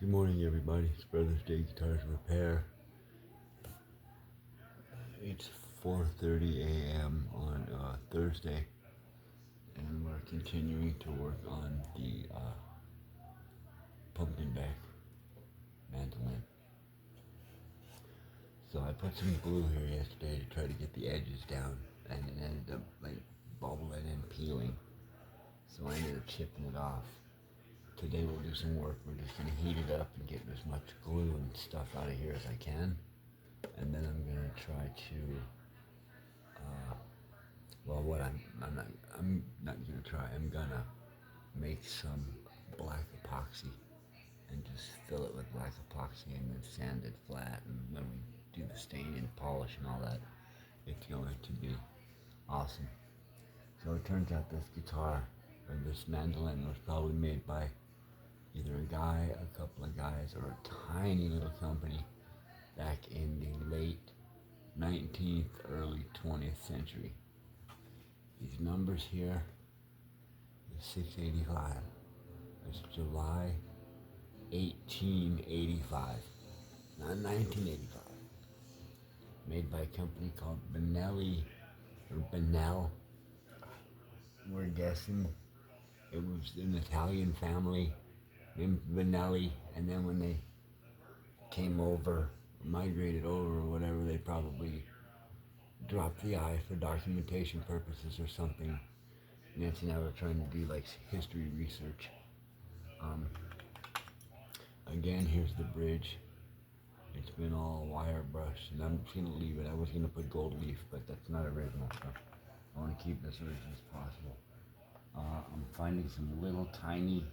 Good morning, everybody. It's Brothers Day Guitars Repair. It's 4:30 a.m. on Thursday, and we're continuing to work on the pumpkin back mandolin. So I put some glue here yesterday to try to get the edges down, and it ended up like bubbling and peeling. So I ended up chipping it off. Today we'll do some work. We're just gonna heat it up and get as much glue and stuff out of here as I can, and then I'm gonna try to. I'm not gonna try. I'm gonna make some black epoxy and just fill it with black epoxy and then sand it flat. And when we do the stain and polish and all that, it's going to be awesome. So it turns out this guitar or this mandolin was probably made by either a guy, a couple of guys, or a tiny little company back in the late 19th, early 20th century. These numbers here is 685. It's July 1885, not 1985. Made by a company called Benelli, or Benel. We're guessing it was an Italian family named Benelli, and then when they came over, migrated over or whatever, they probably dropped the I for documentation purposes or something. Nancy and I were trying to do like history research. Again, here's the bridge. It's been all wire brushed, and I'm just gonna leave it. I was gonna put gold leaf, but that's not original stuff. I want to keep this original as possible. I'm finding some little tiny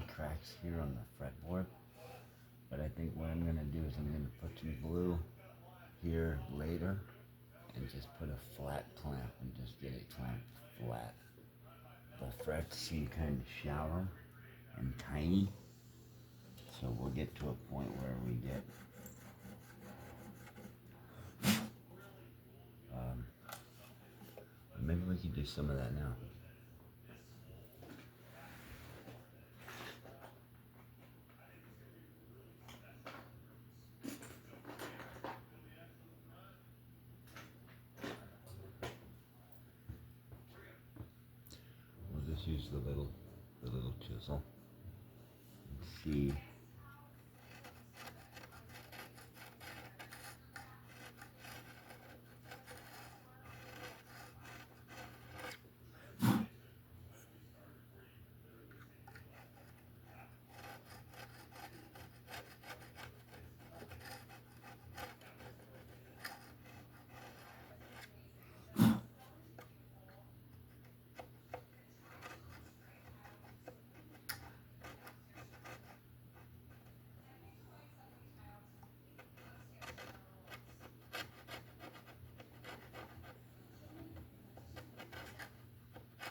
cracks here on the fretboard, but I think what I'm gonna do is I'm gonna put some glue here later and just put a flat clamp and just get it clamped flat. The frets seem kind of shallow and tiny, so we'll get to a point where we get maybe we could do some of that now. We'll just use the little chisel and see.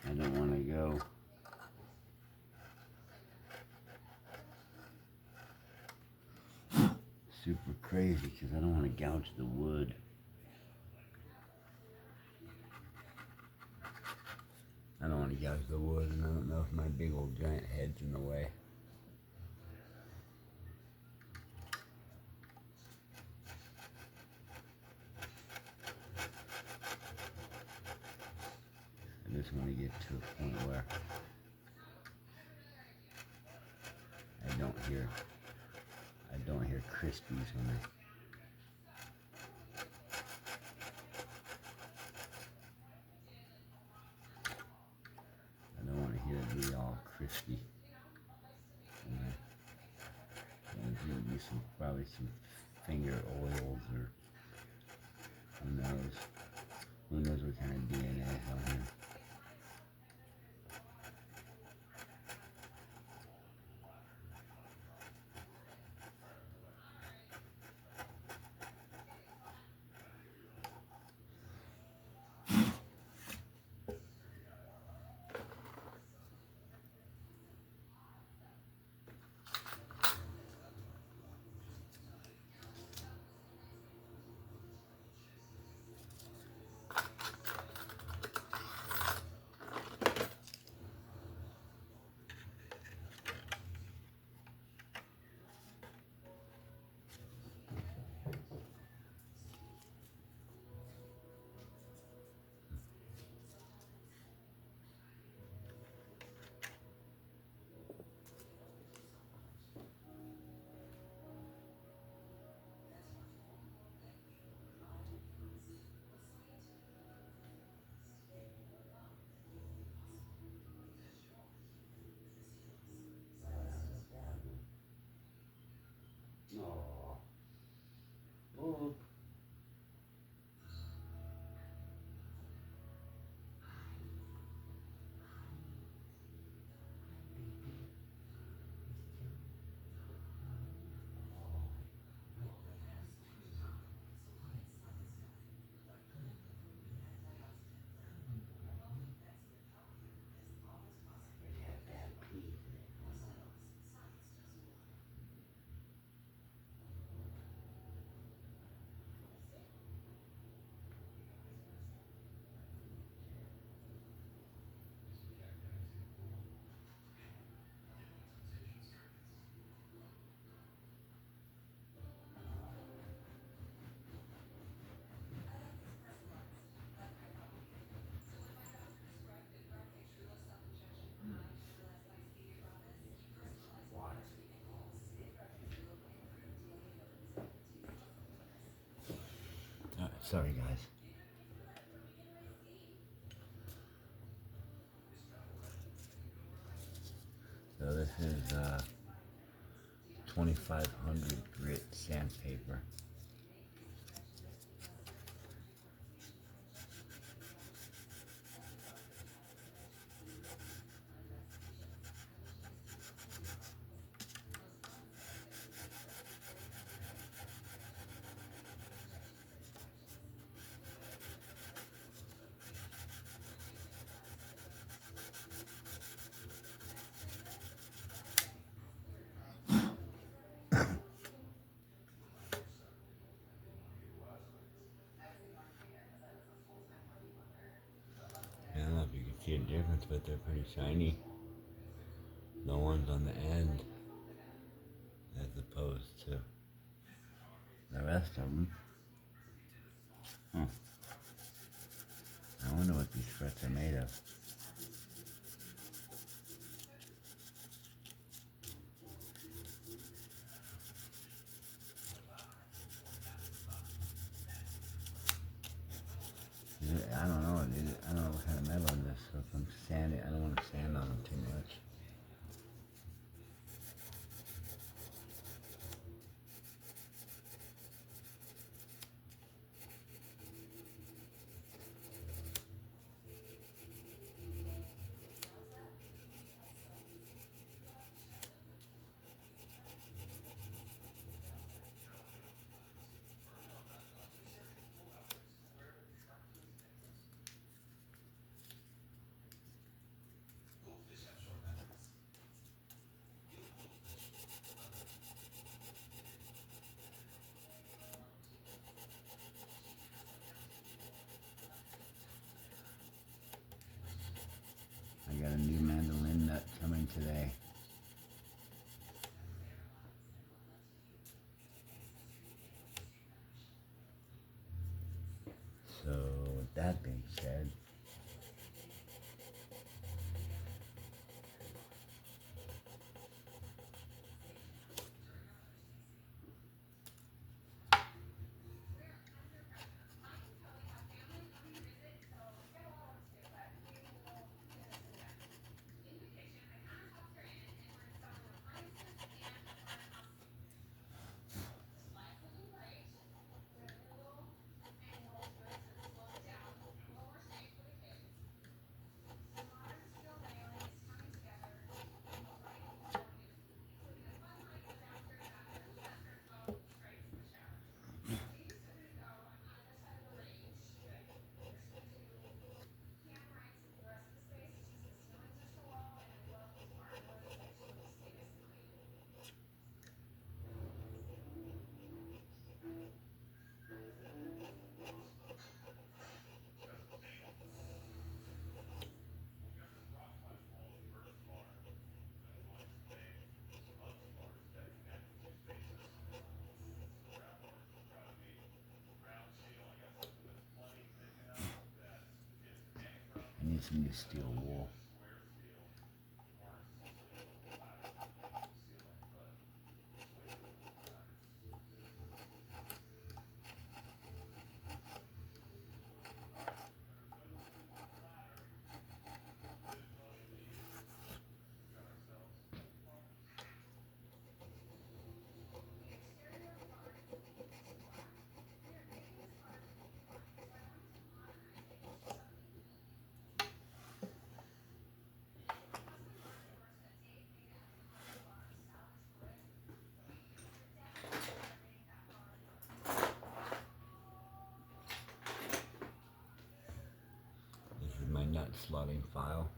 I don't want to go super crazy because I don't want to gouge the wood. I don't want to gouge the wood, and I don't know if my big old giant head's in the way. I just want to get to a point where I don't hear crispies when I don't want to hear it be all crispy. There's going to be probably some finger oils, or who knows what kind of DNA is on here. Sorry, guys. So this is 2500 grit sandpaper. I don't know if you can see a difference, but they're pretty shiny. The ones on the end, as opposed to the rest of them. I wonder what these frets are made of. I don't know. I don't know what kind of metal in this. So if I'm sanding, I don't want to sand on them too much. I got a new mandolin nut coming today. So with that being said, I need some new steel wool. This is my nut slotting file.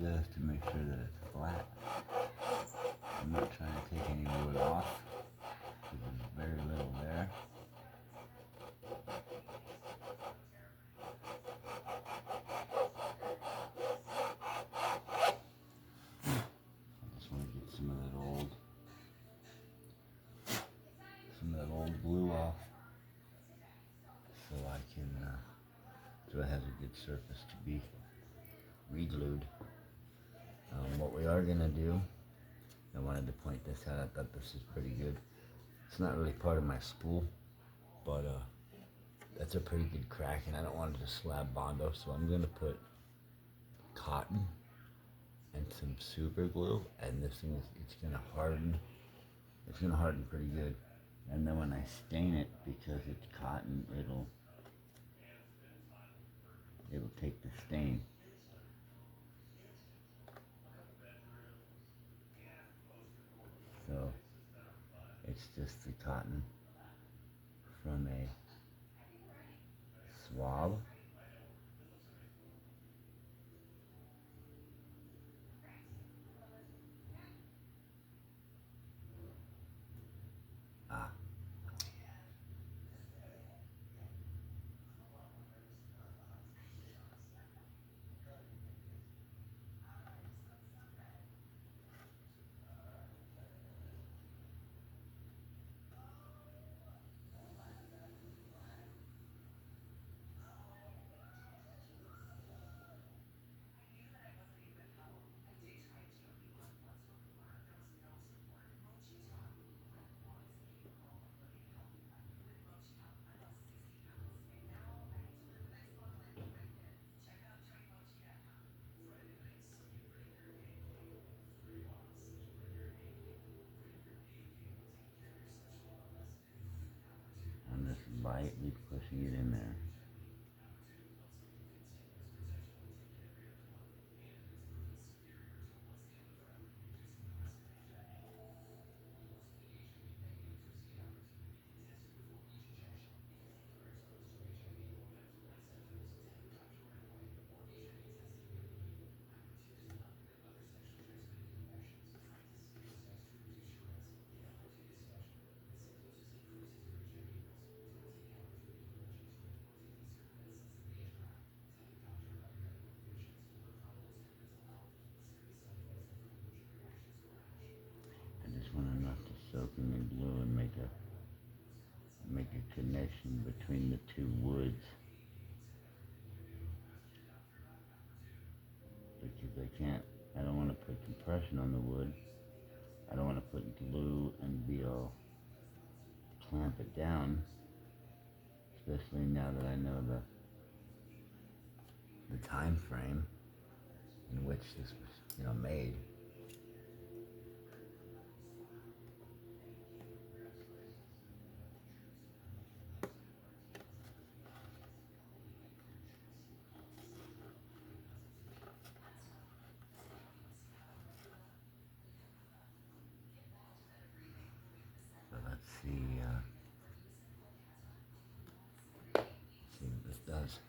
just to make sure that it's flat. I'm not trying to take any wood off because there's very little there. I just want to get some of that old glue off so I can, so it has a good surface to be re-glued. What we are gonna do, I wanted to point this out. I thought this is pretty good. It's not really part of my spool, but that's a pretty good crack, and I don't want it to slab Bondo, so I'm gonna put cotton and some super glue, and this thing it's gonna harden. It's gonna harden pretty good, and then when I stain it, because it's cotton, it'll take the stain. So it's just the cotton from a swab. Ah, I'm just lightly pushing it in there. I just want enough to soak in the glue and make a connection between the two woods, because I don't want to put compression on the wood. I don't want to put glue and be all clamp it down, especially now that I know the time frame in which this was, made. So let's see what this does.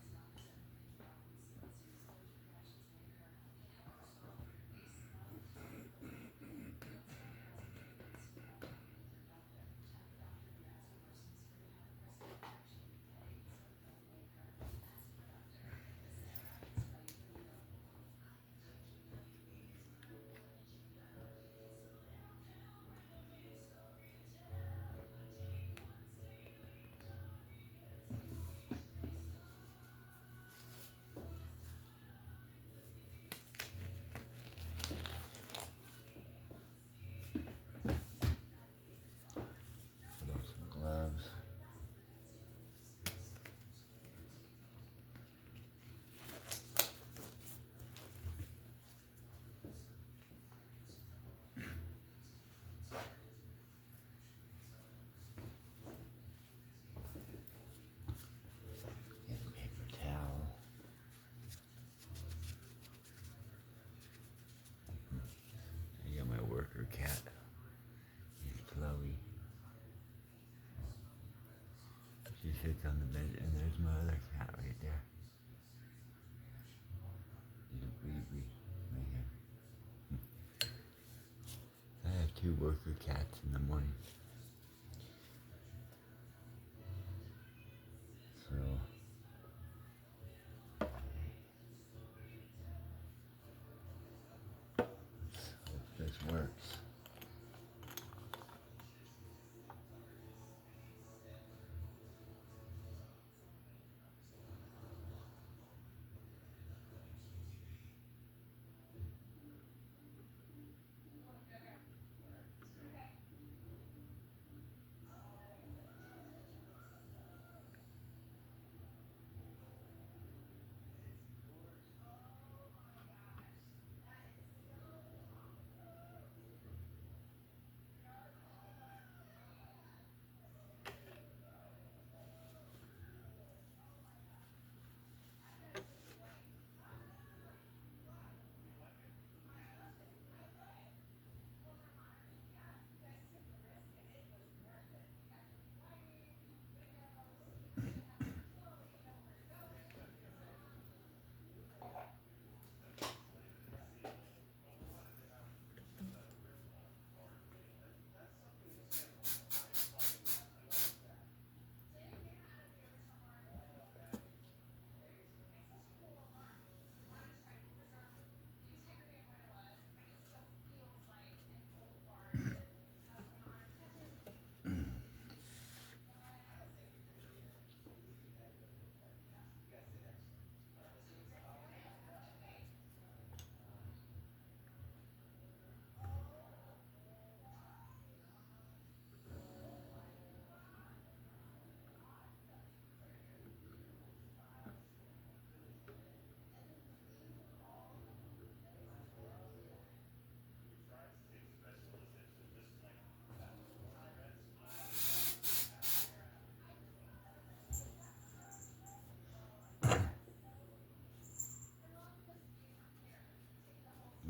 Put on some gloves. Get a paper towel. I got my worker cat. He's Chloe. She sits on the bed, and there's my other cat right there. He's a baby right here. worker cats in the morning. So hope this works.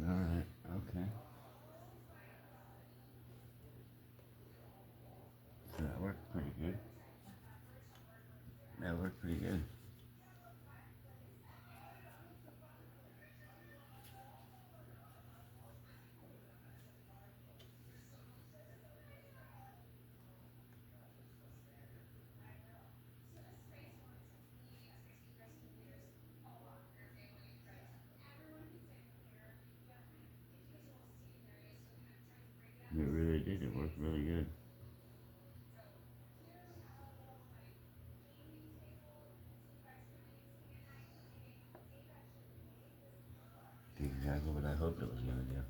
Alright, okay. So that worked pretty good. That worked pretty good. It really did. It worked really good. Did exactly what I hoped it was going to do.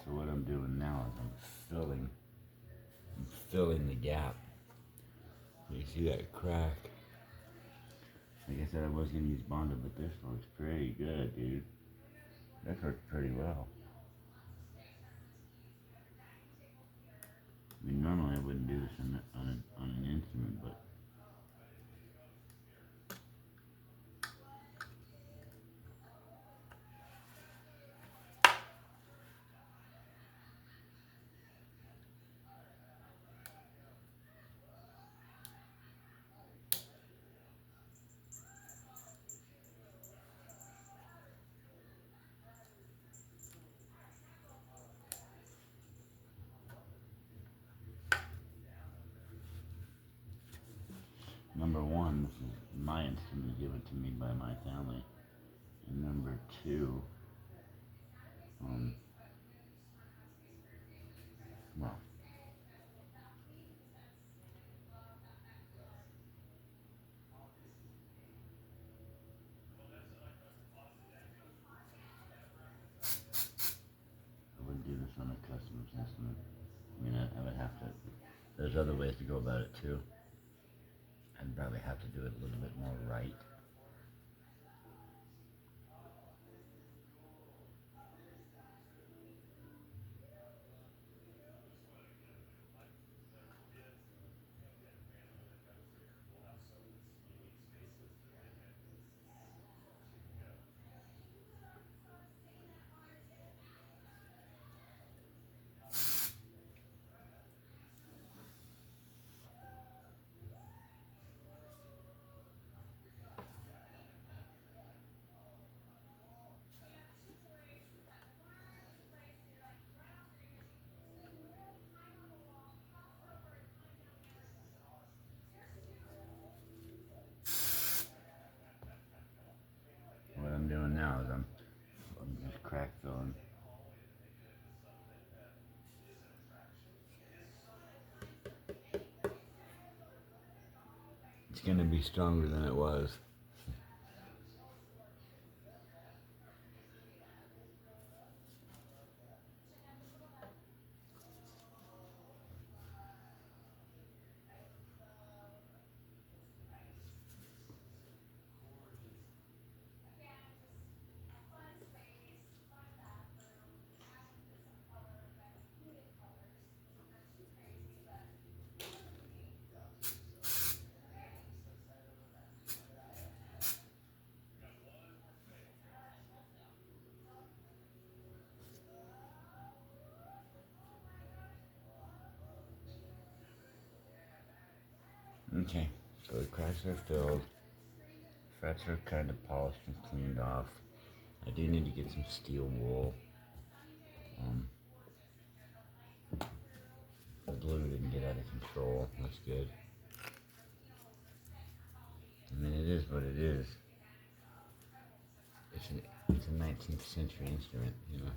So what I'm doing now is I'm filling the gap. You see that crack? Like I said, I was gonna use Bondo, but this looks pretty good, dude. That works pretty well. I mean, normally I wouldn't do this on an instrument, but number one, this is my instrument given to me by my family. And number two, um, well, I wouldn't do this on a customer's instrument. I mean, I would have to. There's other ways to go about it too. I'd probably have to do it a little bit more right. What I'm doing now is I'm just crack filling. It's gonna be stronger than it was. Okay, so the cracks are filled, frets are kind of polished and cleaned off. I do need to get some steel wool. The glue didn't get out of control. That's good. I mean, it is what it is. It's a 19th century instrument, you know.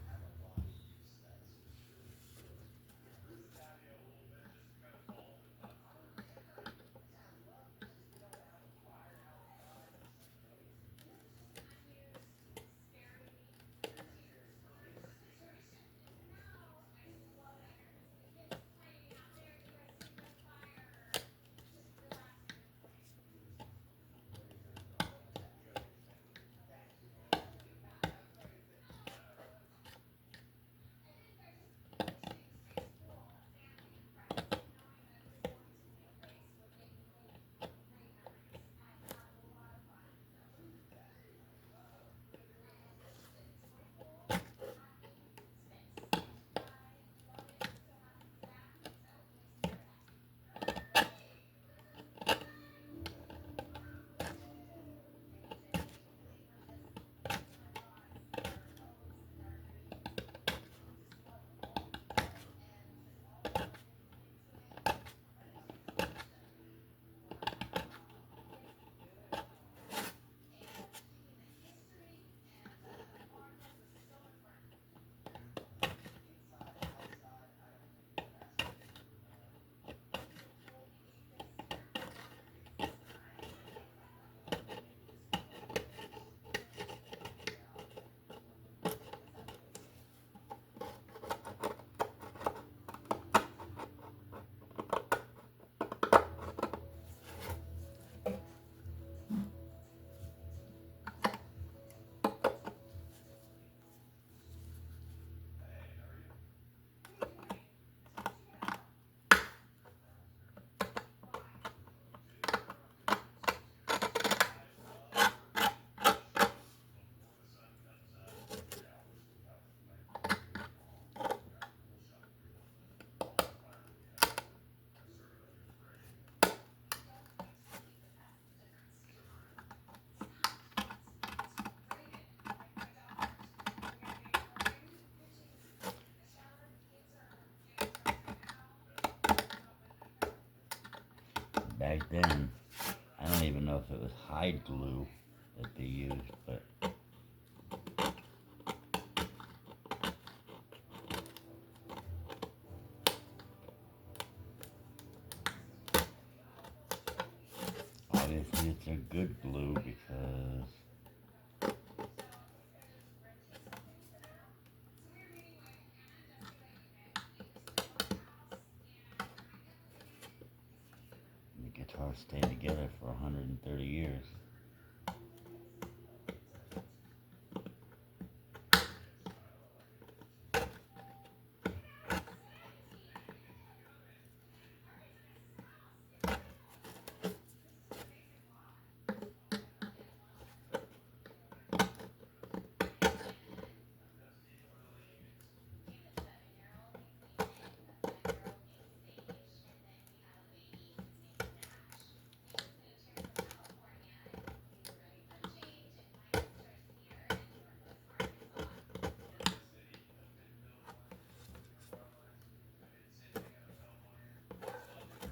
Back then, I don't even know if it was hide glue that they used, but obviously it's a good glue because the guitars stay together for 130 years.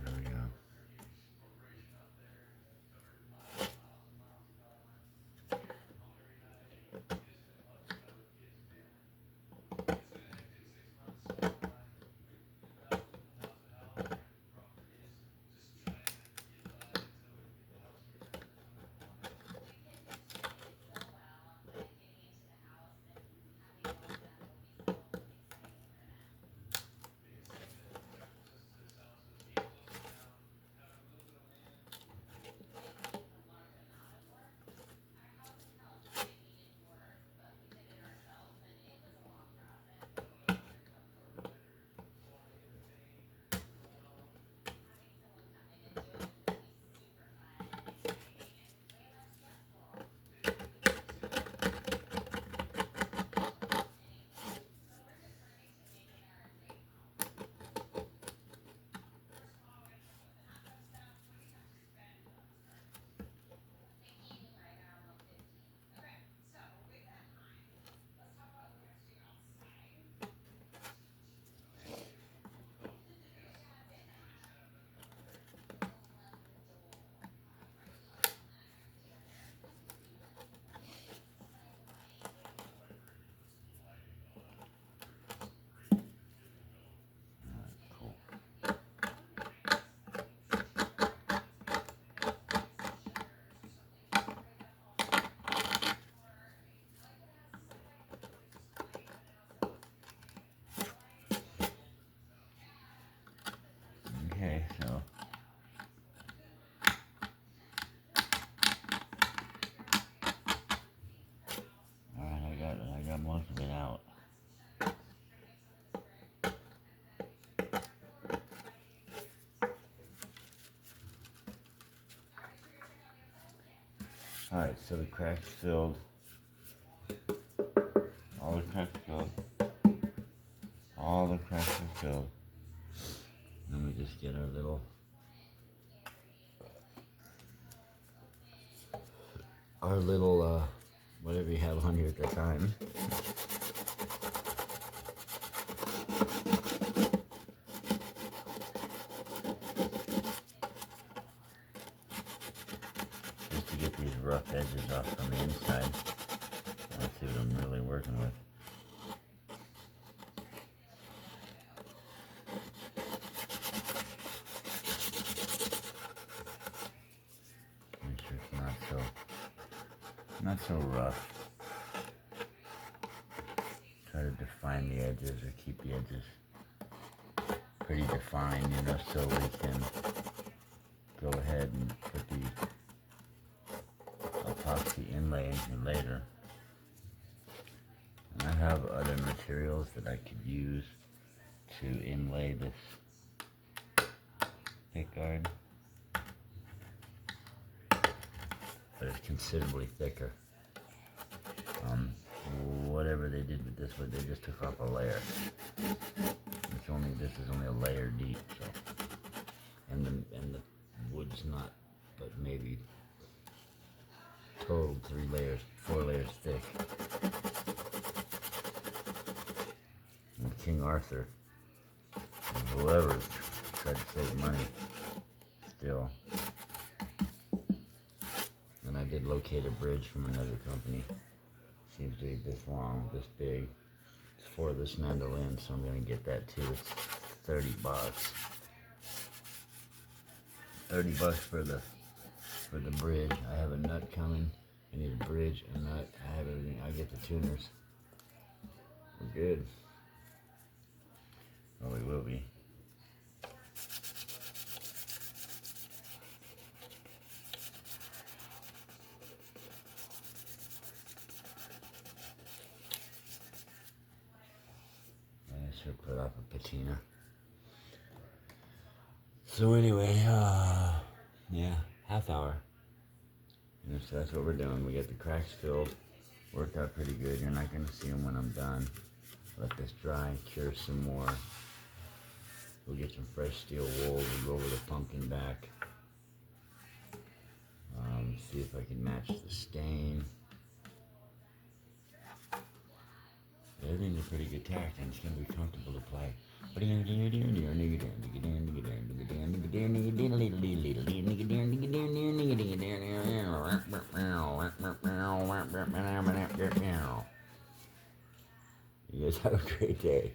There we go. Cool. Okay, so alright, I got most of it out. Alright, so the cracks filled. All the cracks filled. All the cracks are filled. Then we just get our little, whatever you have on here at the time. Just to get these rough edges off from the inside. Let's see what I'm really working with. Make sure it's not so rough. Try to define the edges or keep the edges pretty defined, so we can go ahead and put the epoxy inlay in here later. And I have other materials that I could use to inlay this pick guard, but it's considerably thicker. Whatever they did with this one, they just took off a layer. This is only a layer deep, so and the wood's not, but maybe total 4 layers thick. And King Arthur, and whoever tried to save money, still locate a bridge from another company. Seems to be this long, this big. It's for this mandolin, so I'm gonna get that too. It's $30. $30 for the bridge. I have a nut coming. I need a bridge, a nut. I have everything. I get the tuners. We're good. Well, we will be. I should put up a patina. So anyway, yeah, half hour. And so that's what we're doing. We get the cracks filled. Worked out pretty good. You're not going to see them when I'm done. Let this dry, cure some more. We'll get some fresh steel wool. We'll go over the pumpkin back. See if I can match the stain. Everything's a pretty good tack, and it's going to be comfortable to play. You guys have a great day.